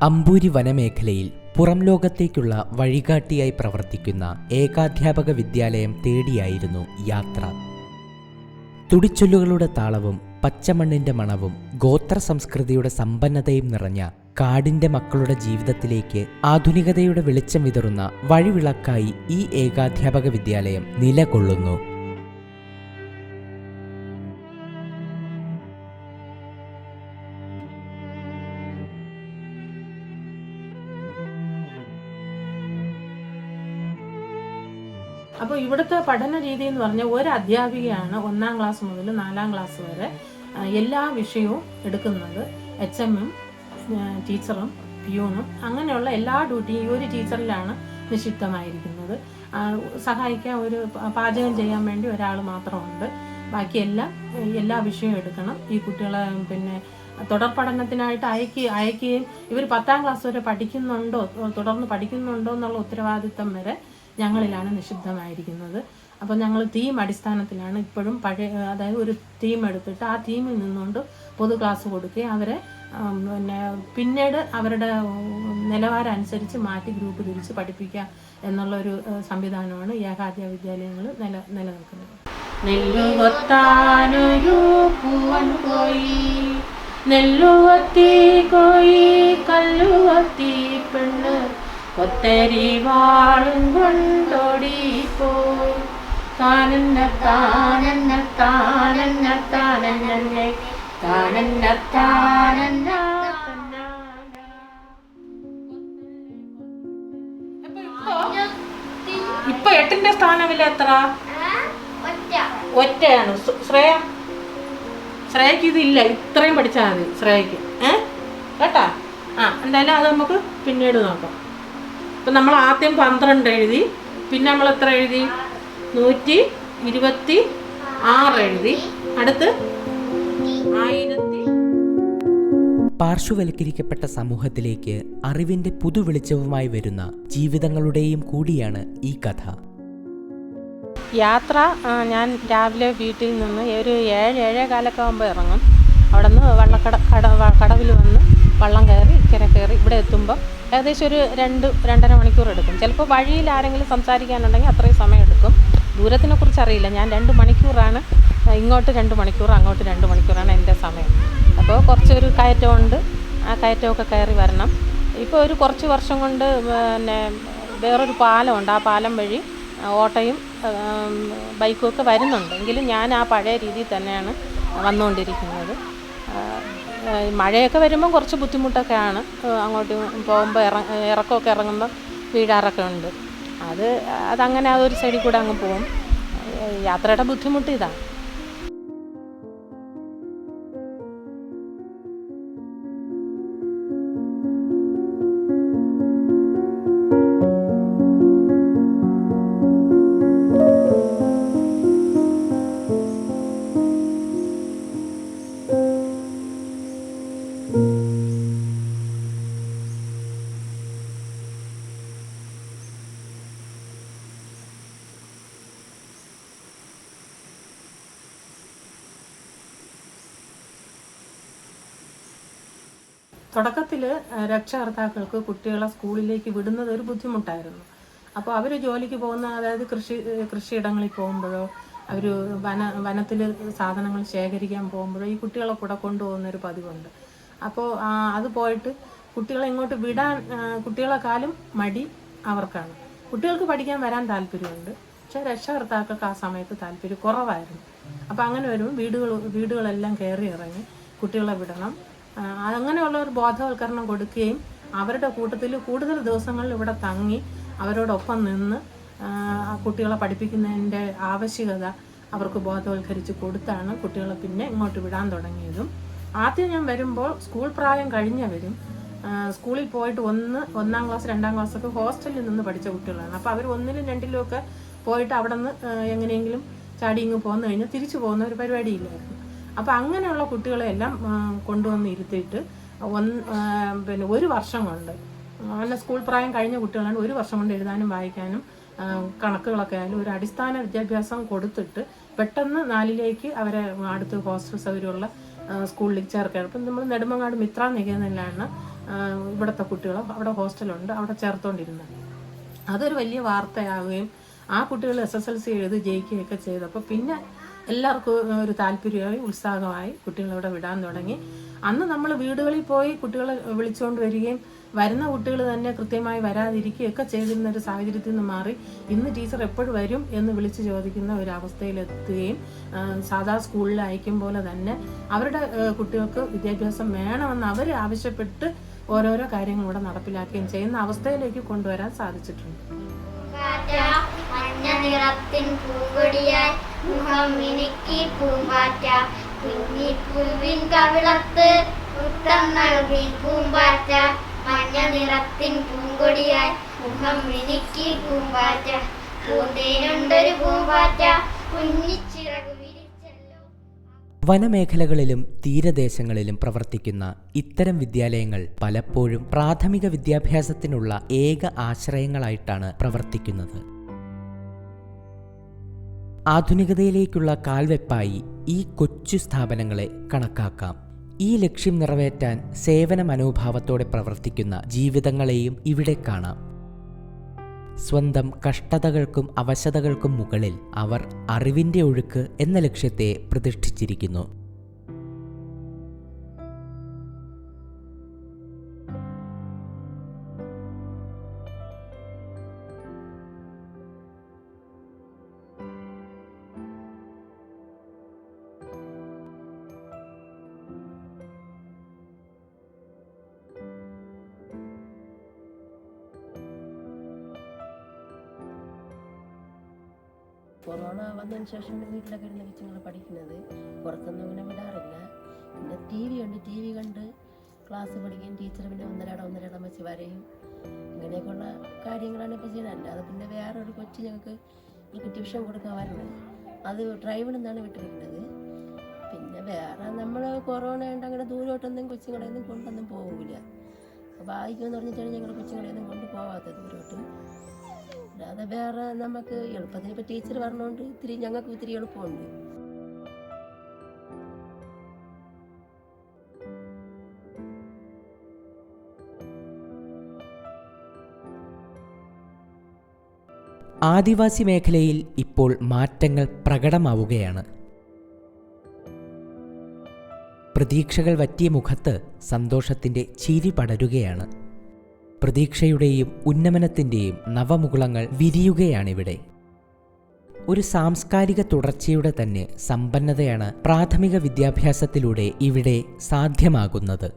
അമ്പൂരി വനമേഖലയിൽ പുറം ലോകത്തേക്കുള്ള വഴികാട്ടിയായി പ്രവർത്തിക്കുന്ന ഏകാധ്യാപക വിദ്യാലയം തേടിയായിരുന്നു യാത്ര. തുടിച്ചൊല്ലുകളുടെ താളവും പച്ചമണ്ണിന്റെ മണവും ഗോത്ര സംസ്കൃതിയുടെ സമ്പന്നതയും നിറഞ്ഞ കാടിന്റെ മക്കളുടെ ജീവിതത്തിലേക്ക് ആധുനികതയുടെ വെളിച്ചം വിതറുന്ന വഴിവിളക്കായി ഈ ഏകാധ്യാപക വിദ്യാലയം നിലകൊള്ളുന്നു. അപ്പോൾ ഇവിടുത്തെ പഠന രീതി എന്ന് പറഞ്ഞാൽ ഒരു അധ്യാപികയാണ് 1ാം ക്ലാസ് മുതൽ 4ാം ക്ലാസ് വരെ എല്ലാ വിഷയവും എടുക്കുന്നത്. HM-ഉം ടീച്ചറും പ്യൂണും അങ്ങനെയുള്ള എല്ലാ ഡ്യൂട്ടിയും ഈ ഒരു ടീച്ചറിലാണ് നിക്ഷിപ്തമായിരിക്കുന്നത്. സഹായിക്കാൻ ഒരു പാചകം ചെയ്യാൻ വേണ്ടി ഒരാൾ മാത്രമുണ്ട്. ബാക്കി എല്ലാ വിഷയവും എടുക്കണം. ഈ കുട്ടികളെ തുടർ പഠനത്തിനായിട്ട് അയക്കുകയും ഇവർ 10ാം ക്ലാസ് വരെ തുടർന്ന് പഠിക്കുന്നുണ്ടോ എന്നുള്ള ഉത്തരവാദിത്തം വരെ ഞങ്ങളിലാണ് നിക്ഷിപ്തമായിരിക്കുന്നത്. അപ്പോൾ ഞങ്ങൾ തീം അടിസ്ഥാനത്തിലാണ് ഇപ്പോഴും അതായത് ഒരു തീം എടുത്തിട്ട് ആ തീമിൽ നിന്നുകൊണ്ട് പൊതു ക്ലാസ് കൊടുക്കുകയും അവരെ പിന്നീട് അവരുടെ നിലവാരം അനുസരിച്ച് മാറ്റി ഗ്രൂപ്പ് തിരിച്ച് പഠിപ്പിക്കുക എന്നുള്ളൊരു സംവിധാനമാണ് ഏകാധ്യാപക വിദ്യാലയങ്ങൾ നിലനിൽക്കുന്നത്. നെല്ലുകൊത്താനൊരു പൂവൻ പോയി, നെല്ലുകൊത്തി കോയി കല്ലുകൊത്തി പെണ്ണ് കൊത്തരി വാളും കൊണ്ടോടിപ്പോയി, താനന്ന താനന്ന താനന്ന താനന്നെ താനന്ന താനന്ന. ഇപ്പൊ 8ന്റെ സ്ഥാനമില്ല, എത്ര? ഒറ്റയാണ്. ശ്രേയക്ക് ഇതില്ല, ഇത്രയും പഠിച്ചാൽ മതി ശ്രേയക്ക്. കേട്ടാ? എന്തായാലും അത് നമുക്ക് പിന്നീട് നോക്കാം. ഇപ്പം നമ്മൾ ആദ്യം 12 എഴുതി, പിന്നെ നമ്മൾ എത്ര എഴുതി? 126 എഴുതി. അടുത്ത് 1000. പാർശ്വവൽക്കരിക്കപ്പെട്ട സമൂഹത്തിലേക്ക് അറിവിന്റെ പുതുവെളിച്ചവുമായി വരുന്ന ജീവിതങ്ങളുടെയും കൂടിയാണ് ഈ കഥ. യാത്ര ഞാൻ രാവിലെ വീട്ടിൽ നിന്ന് ഒരു 7-7:15 ആകുമ്പോൾ ഇറങ്ങും. അവിടെ നിന്ന് കടവിൽ വന്ന് വള്ളം കയറി കയറി ഇവിടെ എത്തുമ്പോൾ ഏകദേശം ഒരു 2-2.5 മണിക്കൂർ എടുക്കും. ചിലപ്പോൾ വഴിയിൽ ആരെങ്കിലും സംസാരിക്കാനുണ്ടെങ്കിൽ അത്രയും സമയം എടുക്കും. ദൂരത്തിനെ കുറിച്ച് അറിയില്ല. ഞാൻ 2 മണിക്കൂറാണ്, ഇങ്ങോട്ട് 2 മണിക്കൂർ, അങ്ങോട്ട് 2 മണിക്കൂറാണ് എൻ്റെ സമയം. അപ്പോൾ കുറച്ചൊരു കയറ്റമുണ്ട്, ആ കയറ്റമൊക്കെ കയറി വരണം. ഇപ്പോൾ ഒരു കുറച്ച് വർഷം കൊണ്ട് വേറൊരു പാലമുണ്ട്, ആ പാലം വഴി ഓട്ടോയും ബൈക്കും ഒക്കെ വരുന്നുണ്ട്. എങ്കിലും ഞാൻ ആ പഴയ രീതിയിൽ തന്നെയാണ് വന്നുകൊണ്ടിരിക്കുന്നത്. മഴയൊക്കെ വരുമ്പം കുറച്ച് ബുദ്ധിമുട്ടൊക്കെയാണ്. അങ്ങോട്ട് പോകുമ്പോൾ ഇറക്കമൊക്കെ ഇറങ്ങുമ്പോൾ വീഴാറൊക്കെ ഉണ്ട്. അതങ്ങനെ അതൊരു സൈഡിൽ കൂടെ അങ്ങ് പോകും. യാത്രയുടെ ബുദ്ധിമുട്ട് ഇതാണ്. തുടക്കത്തിൽ രക്ഷകർത്താക്കൾക്ക് കുട്ടികളെ സ്കൂളിലേക്ക് വിടുന്നത് ഒരു ബുദ്ധിമുട്ടായിരുന്നു. അപ്പോൾ അവർ ജോലിക്ക് പോകുന്ന, അതായത് കൃഷിയിടങ്ങളിൽ പോകുമ്പോഴോ അവർ വനത്തിൽ സാധനങ്ങൾ ശേഖരിക്കാൻ പോകുമ്പോഴോ ഈ കുട്ടികളെ കൂടെ കൊണ്ടുപോകുന്നൊരു പതിവുണ്ട്. അപ്പോൾ അത് പോയിട്ട് കുട്ടികളെ ഇങ്ങോട്ട് വിടാൻ കുട്ടികളെക്കാളും മടി അവർക്കാണ്. കുട്ടികൾക്ക് പഠിക്കാൻ വരാൻ താല്പര്യമുണ്ട്, പക്ഷേ രക്ഷകർത്താക്കൾക്ക് ആ സമയത്ത് താല്പര്യം കുറവായിരുന്നു. അപ്പോൾ അങ്ങനെ വരുമ്പോൾ വീടുകളെല്ലാം കയറി ഇറങ്ങി കുട്ടികളെ വിടണം. അങ്ങനെയുള്ള ഒരു ബോധവൽക്കരണം കൊടുക്കുകയും അവരുടെ കൂട്ടത്തിൽ കൂടുതൽ ദിവസങ്ങളിൽ ഇവിടെ തങ്ങി അവരോടൊപ്പം നിന്ന് കുട്ടികളെ പഠിപ്പിക്കുന്നതിൻ്റെ ആവശ്യകത അവർക്ക് ബോധവൽക്കരിച്ച് കൊടുത്താണ് കുട്ടികളെ പിന്നെ ഇങ്ങോട്ട് വിടാൻ തുടങ്ങിയതും. ആദ്യം ഞാൻ വരുമ്പോൾ സ്കൂൾ പ്രായം കഴിഞ്ഞവരും സ്കൂളിൽ പോയിട്ട് 1ാം ക്ലാസ് 2ാം ക്ലാസ്സൊക്കെ ഹോസ്റ്റലിൽ നിന്ന് പഠിച്ച കുട്ടികളാണ്. അപ്പോൾ അവർ 1ലും 2ലും ഒക്കെ പോയിട്ട് അവിടെ നിന്ന് എങ്ങനെയെങ്കിലും ചാടി ഇങ്ങ് പോന്നു കഴിഞ്ഞാൽ തിരിച്ചു പോകുന്ന ഒരു പരിപാടിയില്ലായിരുന്നു. അപ്പോൾ അങ്ങനെയുള്ള കുട്ടികളെല്ലാം കൊണ്ടുവന്ന് ഇരുത്തിയിട്ട് ഒരു വർഷം കൊണ്ട്, അങ്ങനെ സ്കൂൾ പ്രായം കഴിഞ്ഞ കുട്ടികളാണ്, 1 വർഷം കൊണ്ട് എഴുതാനും വായിക്കാനും കണക്കുകളൊക്കെ ആയാലും ഒരു അടിസ്ഥാന വിദ്യാഭ്യാസം കൊടുത്തിട്ട് പെട്ടെന്ന് 4ലേക്ക് അവരെ അടുത്ത് ഹോസ്റ്റൽ സൗകര്യമുള്ള സ്കൂളിലേക്ക് ചേർക്കുകയാണ്. അപ്പം നമ്മൾ നെടുമങ്ങാട് മിത്ര നികേതനിലാണ് ഇവിടുത്തെ കുട്ടികളെ അവിടെ ഹോസ്റ്റലുണ്ട്, അവിടെ ചേർത്തുകൊണ്ടിരുന്നത്. അതൊരു വലിയ വാർത്തയാവുകയും ആ കുട്ടികൾ SSLC എഴുതി ജയിക്കുകയൊക്കെ ചെയ്തപ്പോൾ പിന്നെ എല്ലാവർക്കും ഒരു താല്പര്യമായി, ഉത്സാഹമായി കുട്ടികളവിടെ വിടാൻ തുടങ്ങി. അന്ന് നമ്മൾ വീടുകളിൽ പോയി കുട്ടികളെ വിളിച്ചുകൊണ്ട് വരികയും വരുന്ന കുട്ടികൾ തന്നെ കൃത്യമായി വരാതിരിക്കുകയൊക്കെ ചെയ്തിരുന്ന ഒരു സാഹചര്യത്തിൽ നിന്ന് മാറി ഇന്ന് ടീച്ചർ എപ്പോഴും വരും എന്ന് വിളിച്ച് ചോദിക്കുന്ന ഒരു അവസ്ഥയിലെത്തുകയും സാധാ സ്കൂളിൽ അയക്കും പോലെ തന്നെ അവരുടെ കുട്ടികൾക്ക് വിദ്യാഭ്യാസം വേണമെന്ന് അവർ ആവശ്യപ്പെട്ട് ഓരോരോ കാര്യങ്ങൾ ഇവിടെ നടപ്പിലാക്കുകയും ചെയ്യുന്ന അവസ്ഥയിലേക്ക് കൊണ്ടുവരാൻ സാധിച്ചിട്ടുണ്ട്. മഞ്ഞ നിറത്തിൻ പൂങ്കൊടിയായി മുഖം മിനുക്കി പൂമ്പാറ്റ, കുഞ്ഞിപ്പൂവിൻ കവിളത്ത് മുത്തം നൽകി പൂമ്പാറ്റ. മഞ്ഞ നിറത്തിൻ പൂങ്കൊടിയായി മുഖം മിനുക്കി പൂമ്പാറ്റ, പൂന്തേനുണ്ടൊരു പൂമ്പാറ്റ കുഞ്ഞിച്ചിറകു വിരിച്ചല്ലോ. വനമേഖലകളിലും തീരദേശങ്ങളിലും പ്രവർത്തിക്കുന്ന ഇത്തരം വിദ്യാലയങ്ങൾ പലപ്പോഴും പ്രാഥമിക വിദ്യാഭ്യാസത്തിനുള്ള ഏക ആശ്രയങ്ങളായിട്ടാണ് പ്രവർത്തിക്കുന്നത്. ആധുനികതയിലേക്കുള്ള കാൽവെപ്പായി ഈ കൊച്ചു സ്ഥാപനങ്ങളെ കണക്കാക്കാം. ഈ ലക്ഷ്യം നിറവേറ്റാൻ സേവന മനോഭാവത്തോടെ പ്രവർത്തിക്കുന്ന ജീവിതങ്ങളെയും ഇവിടെ കാണാം. സ്വന്തം കഷ്ടതകൾക്കും അവശതകൾക്കും മുകളിൽ അവർ അറിവിൻ്റെ ഒഴുക്ക് എന്ന ലക്ഷ്യത്തെ പ്രതിഷ്ഠിച്ചിരിക്കുന്നു. കൊറോണ വന്നതിന് ശേഷം വീട്ടിലൊക്കെ ഇരുന്ന് കൊച്ചുങ്ങൾ പഠിക്കുന്നത്, പുറത്തൊന്നും ഇങ്ങനെ വിടാറില്ല. പിന്നെ TV ഉണ്ട്, TV കണ്ട് ക്ലാസ് പഠിക്കും. ടീച്ചർ പിന്നെ ഒന്നരടം വെച്ച് വരെയും ഇങ്ങനെയൊക്കെയുള്ള കാര്യങ്ങളാണ് ഇപ്പോൾ ചെയ്യുന്നത്. അല്ലാതെ പിന്നെ വേറെ ഒരു കൊച്ചു ഞങ്ങൾക്ക് ട്യൂഷൻ കൊടുക്കാൻ വരുന്നത്, അത് ഡ്രൈവിൽ നിന്നാണ് വിട്ടിരിക്കുന്നത്. പിന്നെ വേറെ നമ്മൾ കൊറോണ ഉണ്ട് അങ്ങനെ ദൂരോട്ടൊന്നും കൊച്ചുങ്ങളെയൊന്നും കൊണ്ടൊന്നും പോകില്ല. വായിക്കുമെന്ന് പറഞ്ഞിട്ടാണ് ഞങ്ങൾ കൊച്ചുങ്ങളെയൊന്നും കൊണ്ട് പോകാത്തത് ദൂരോട്ട്. അല്ലാതെ വേറെ നമുക്ക് എളുപ്പത്തിന് ഇപ്പോൾ ടീച്ചർ പറഞ്ഞുകൊണ്ട് ഞങ്ങൾക്ക് ഇത്തിരി എളുപ്പമുണ്ട്. ആദിവാസി മേഖലയിൽ ഇപ്പോൾ മാറ്റങ്ങൾ പ്രകടമാവുകയാണ്. പ്രതീക്ഷകൾ വറ്റിയ മുഖത്ത് സന്തോഷത്തിൻ്റെ ചിരി പടരുകയാണ്. പ്രതീക്ഷയുടെയും ഉന്നമനത്തിൻ്റെയും നവമുകുളങ്ങൾ വിരിയുകയാണിവിടെ. ഒരു സാംസ്കാരിക തുടർച്ചയുടെ തന്നെ സമ്പന്നതയാണ് പ്രാഥമിക വിദ്യാഭ്യാസത്തിലൂടെ ഇവിടെ സാധ്യമാകുന്നത്.